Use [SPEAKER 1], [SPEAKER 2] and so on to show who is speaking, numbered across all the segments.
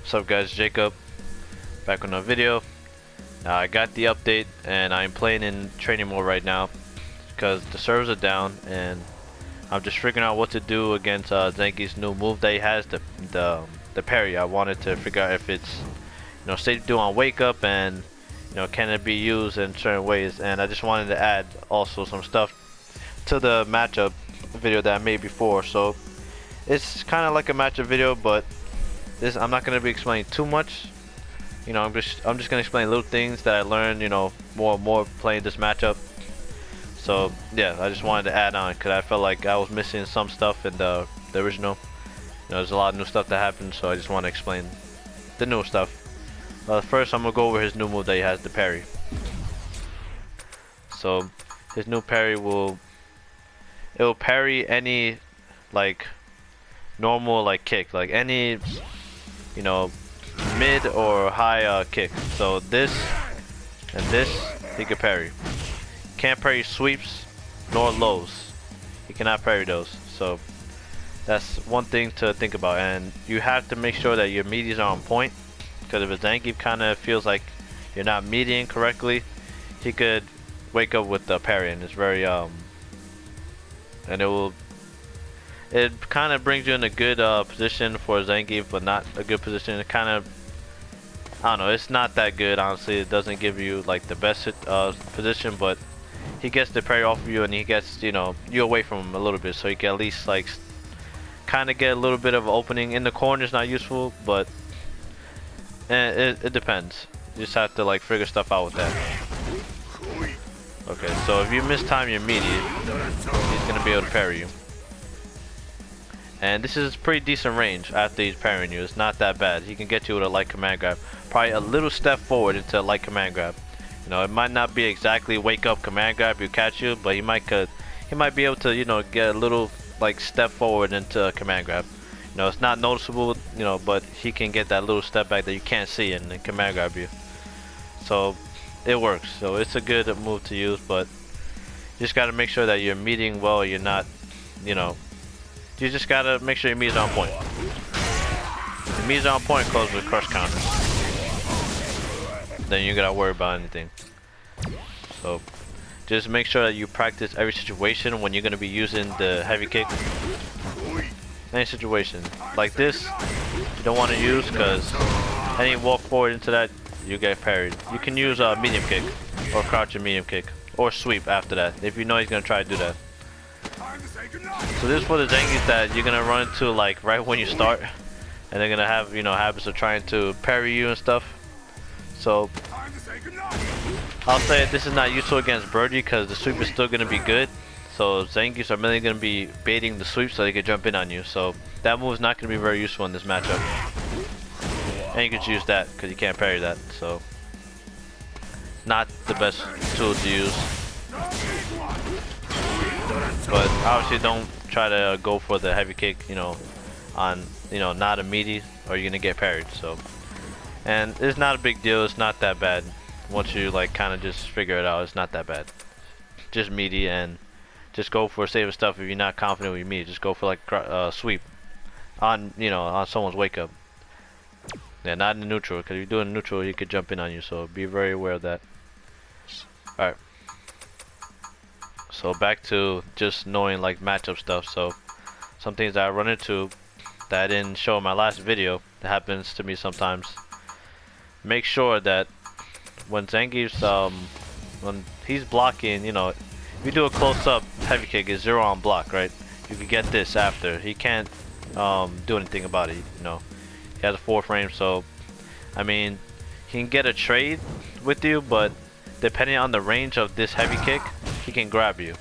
[SPEAKER 1] What's up guys, Jacob, back with another video. I got the update and I'm playing in training mode right now because the servers are down and I'm just figuring out what to do against Zangief's new move that he has, the parry. I wanted to figure out if it's safe to do on wake up and can it be used in certain ways, and I just wanted to add also some stuff to the matchup video that I made before. So it's kind of like a matchup video, but I'm not going to be explaining too much. I'm just gonna explain little things that I learned, more and more playing this matchup. So yeah, I just wanted to add on because I felt like I was missing some stuff in the original. There's a lot of new stuff that happened, so I just want to explain the new stuff. First, I'm gonna go over his new move that he has, the parry. So his new parry will parry any normal kick, like any mid or high kick. So this and this he can parry. Can't parry sweeps nor lows. He cannot parry those. So that's one thing to think about, and you have to make sure that your meaties are on point, because if a Zangief kind of feels like you're not meatying correctly, he could wake up with the parry, and it's very and it kind of brings you in a good position for Zangief, but not a good position. It kind of, I don't know, it's not that good, honestly. It doesn't give you the best position, but he gets the parry off of you and he gets you away from him a little bit, so you can at least kind of get a little bit of opening. In the corner is not useful, but it depends. You just have to figure stuff out with that. Okay, so if you mistime your meaty, he's gonna be able to parry you. And this is pretty decent range after he's parrying you. It's not that bad. He can get you with a light command grab. Probably a little step forward into a light command grab. It might not be exactly wake up command grab you catch you, but he might be able to get a little step forward into a command grab. It's not noticeable, but he can get that little step back that you can't see and command grab you. So it works. So it's a good move to use, but you just got to make sure that you're meeting well. You're not, you just gotta make sure your meat is on point. If your meat is on point, close with crush counters. Then you gotta worry about anything. So just make sure that you practice every situation when you're gonna be using the heavy kick. Any situation like this, you don't want to use, because any walk forward into that, you get parried. You can use a medium kick or crouch and medium kick or sweep after that if you know he's gonna try to do that. So this is for the Zangief that you're gonna run into right when you start, and they're gonna have habits of trying to parry you and stuff. So I'll say this is not useful against Birdie because the sweep is still gonna be good. So Zangiefs are mainly gonna be baiting the sweep so they can jump in on you. So that move is not gonna be very useful in this matchup. And you can use that because you can't parry that. So not the best tool to use. But obviously don't try to go for the heavy kick, on not a meaty, or you're gonna get parried. So, and it's not a big deal. It's not that bad. Once you kind of just figure it out, it's not that bad. Just meaty, and just go for safer stuff. If you're not confident with your meaty, just go for sweep on on someone's wake up. Yeah, not in the neutral, because if you're doing neutral, he could jump in on you. So be very aware of that. All right. So back to just knowing matchup stuff. So some things that I run into that I didn't show in my last video, that happens to me sometimes. Make sure that when Zangief's when he's blocking, if you do a close-up heavy kick, it's 0 on block, right? You can get this after. He can't do anything about it. He has a 4 frame, so I mean he can get a trade with you, but depending on the range of this heavy kick, he can grab you.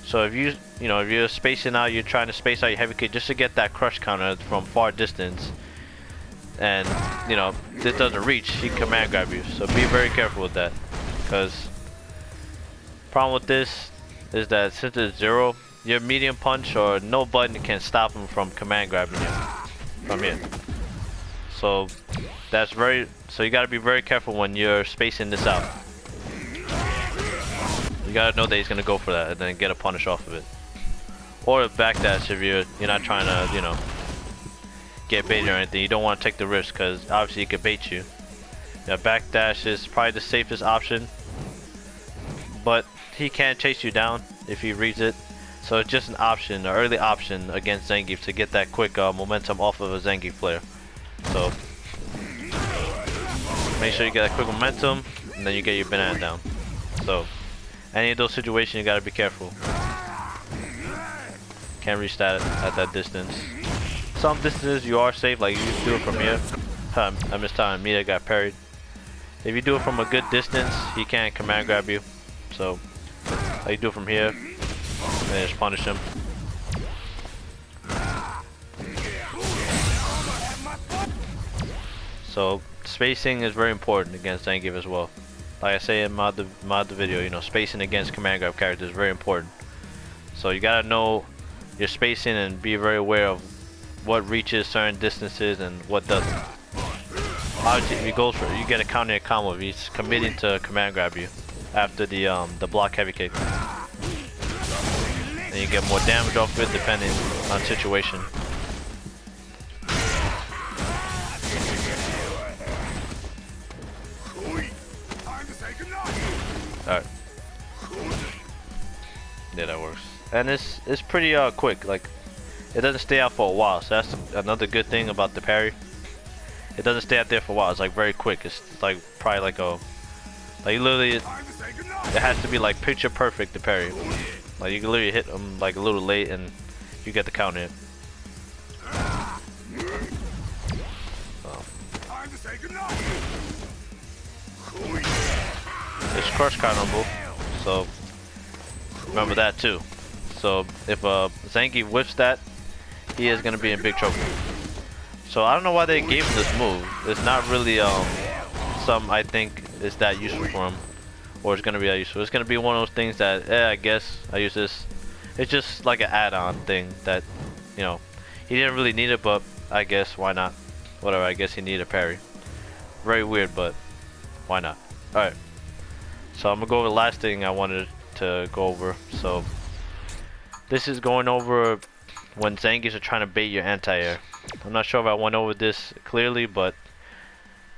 [SPEAKER 1] So if if you're spacing out, you're trying to space out your heavy kick just to get that crush counter from far distance, and this doesn't reach, he can command grab you. So be very careful with that, because problem with this is that since it's 0, your medium punch or no button can stop him from command grabbing you from here. So so you got to be very careful when you're spacing this out. You gotta know that he's gonna go for that and then get a punish off of it, or a backdash if you're not trying to get baited or anything. You don't want to take the risk because obviously he could bait you. Yeah, backdash is probably the safest option, but he can chase you down if he reads it. So it's just an option, an early option against Zangief to get that quick momentum off of a Zangief player. So make sure you get that quick momentum, and then you get your banana down. So any of those situations, you gotta be careful. Can't reach that at that distance. Some distances you are safe, like you do it from here. I missed time. Mita got parried. If you do it from a good distance, he can't command grab you. So you do it from here, and then just punish him. So spacing is very important against Zangief as well. Like I say in mod the video, you know, spacing against command grab characters is very important. So you gotta know your spacing and be very aware of what reaches certain distances and what doesn't. Obviously, if he goes for it, you get a counter combo if he's committing to command grab you after the block heavy kick. And you get more damage off it depending on situation. Alright. Yeah, that works. And it's pretty quick. Like, it doesn't stay out for a while. So that's another good thing about the parry. It doesn't stay out there for a while. It's like very quick. It's like probably like literally it has to be like picture perfect to parry. Like you can literally hit them like a little late and you get the counter. It's crush counterable, so remember that too. So if Zangief whiffs that, he is gonna be in big trouble. So I don't know why they gave him this move. It's not really something I think is that useful for him, or it's gonna be that useful. It's gonna be one of those things that I guess I use this. It's just like an add-on thing that, you know, he didn't really need it, but I guess why not? Whatever. I guess he needed a parry. Very weird, but why not? All right. So I'm gonna go over the last thing I wanted to go over. So this is going over when Zangiefs are trying to bait your anti-air. I'm not sure if I went over this clearly, but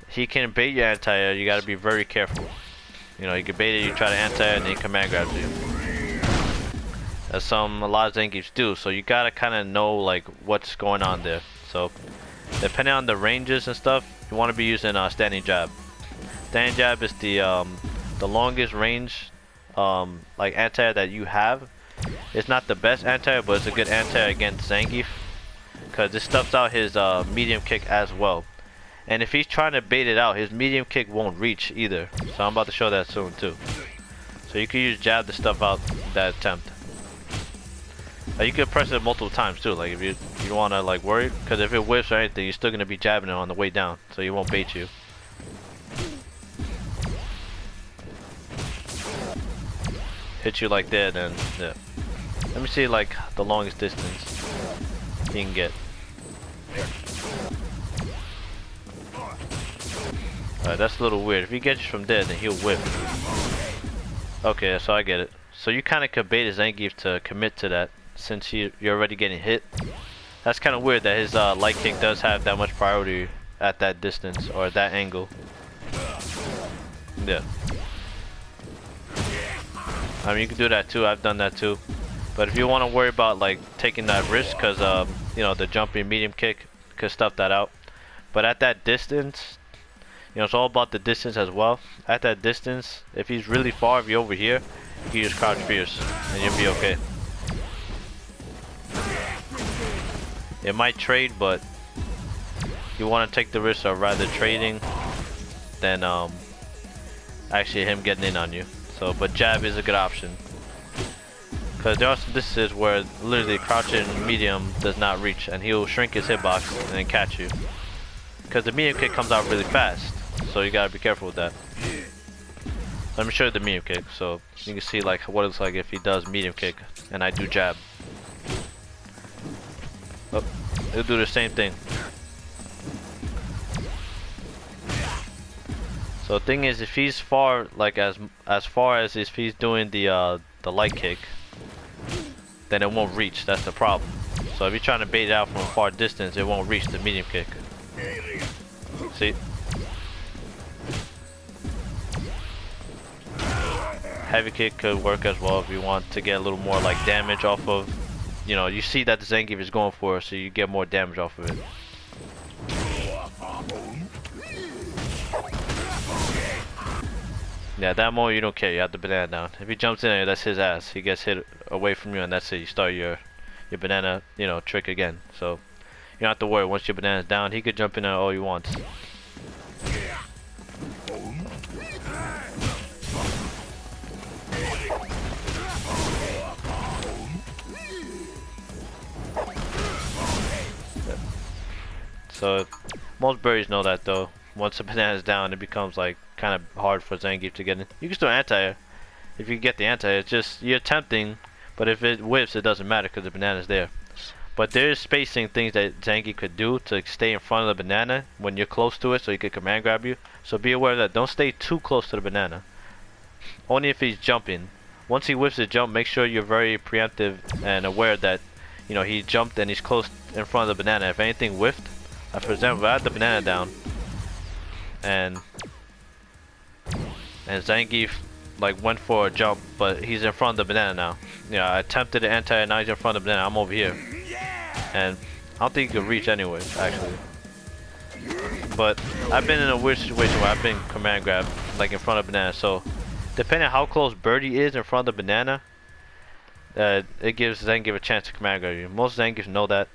[SPEAKER 1] he can bait your anti-air. You gotta be very careful. You know, you can bait it, you try to anti-air, and then he command grabs you. That's a lot of Zangiefs do. So you gotta kind of know like what's going on there. So depending on the ranges and stuff, you want to be using standing jab. Standing jab is the longest range like anti-air that you have. It's not the best anti-air, but it's a good anti-air against Zangief, because it stuffs out his medium kick as well. And if he's trying to bait it out, his medium kick won't reach either. So I'm about to show that soon too. So you can use jab to stuff out that attempt. You can press it multiple times too, like if you don't want to like worry, because if it whiffs or anything, you're still going to be jabbing it on the way down, so he won't bait you. Hit you like that, and yeah. Let me see like the longest distance he can get. Alright, that's a little weird. If he gets you from there, then he'll whip. Okay, so I get it. So you kind of could bait his Zangief to commit to that, since you're already getting hit. That's kind of weird that his light kick does have that much priority at that distance or at that angle. Yeah. I mean, you can do that too. I've done that too. But if you want to worry about like taking that risk, because you know, the jumping medium kick could stuff that out. But at that distance, you know, it's all about the distance as well. At that distance, if he's really far, if you're over here, you can just crouch fierce and you'll be okay. It might trade, but you want to take the risk of rather trading than actually him getting in on you. So, but jab is a good option, because there are some distances where literally crouching medium does not reach, and he'll shrink his hitbox and then catch you, because the medium kick comes out really fast. So you gotta be careful with that. Let me show you the medium kick, so you can see like what it's like if he does medium kick and I do jab. Oh, it'll do the same thing. So the thing is, if he's far, like as far as if he's doing the light kick, then it won't reach. That's the problem. So if you're trying to bait it out from a far distance, it won't reach the medium kick. See? Heavy kick could work as well if you want to get a little more like damage off of, you know, you see that the Zangief is going for it, so you get more damage off of it. Yeah, that moment you don't care, you have the banana down. If he jumps in there, that's his ass. He gets hit away from you and that's it. You start your banana, you know, trick again. So you don't have to worry, once your banana's down, he could jump in there all he wants. So most birdies know that though. Once the banana's down, it becomes like kind of hard for Zangief to get in. You can still anti-air. If you get the anti-air, it's just you're tempting, but if it whiffs, it doesn't matter because the banana's there. But there's spacing things that Zangief could do to stay in front of the banana when you're close to it, so he could command grab you. So be aware of that. Don't stay too close to the banana. Only if he's jumping. Once he whiffs his jump, make sure you're very preemptive and aware that, you know, he jumped and he's close in front of the banana. If anything whiffed, for example, I had the banana down, and Zangief like went for a jump, but he's in front of the banana now. Yeah, I attempted to anti, and now he's in front of the banana. I'm over here, and I don't think he could reach anyway, actually. But I've been in a weird situation where I've been command grabbed like in front of the banana. So depending on how close Birdie is in front of the banana, it gives Zangief a chance to command grab you. Most Zangiefs know that.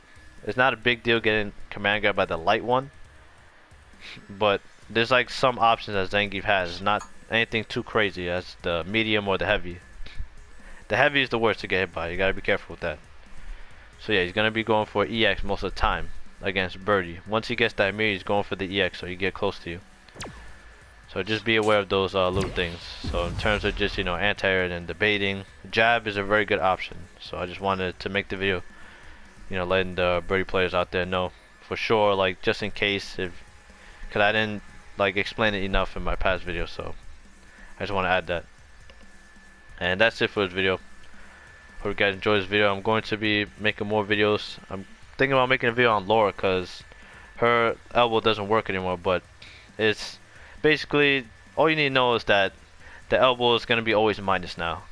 [SPEAKER 1] It's not a big deal getting command grabbed by the light one, but there's like some options that Zangief has. It's not anything too crazy as the medium or the heavy. The heavy is the worst to get hit by. You gotta be careful with that. So yeah, he's gonna be going for EX most of the time against Birdie. Once he gets that mirror, he's going for the EX, so he get close to you. So just be aware of those little things. So in terms of just, you know, anti-air and debating, jab is a very good option. So I just wanted to make the video, you know, letting the Birdie players out there know for sure, like just in case, if, cause I didn't like explain it enough in my past video, so I just want to add that. And that's it for this video. Hope you guys enjoyed this video. I'm going to be making more videos. I'm thinking about making a video on Laura because her elbow doesn't work anymore, but it's basically all you need to know is that the elbow is going to be always minus now.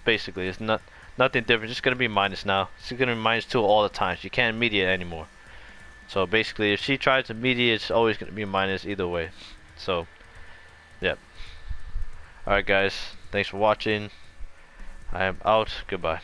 [SPEAKER 1] Basically, it's nothing different, just going to be minus now. It's going to be -2 all the time. She can't mediate anymore. So basically, if she tries to mediate, it's always going to be minus either way. So, yeah. Alright guys, thanks for watching. I am out. Goodbye.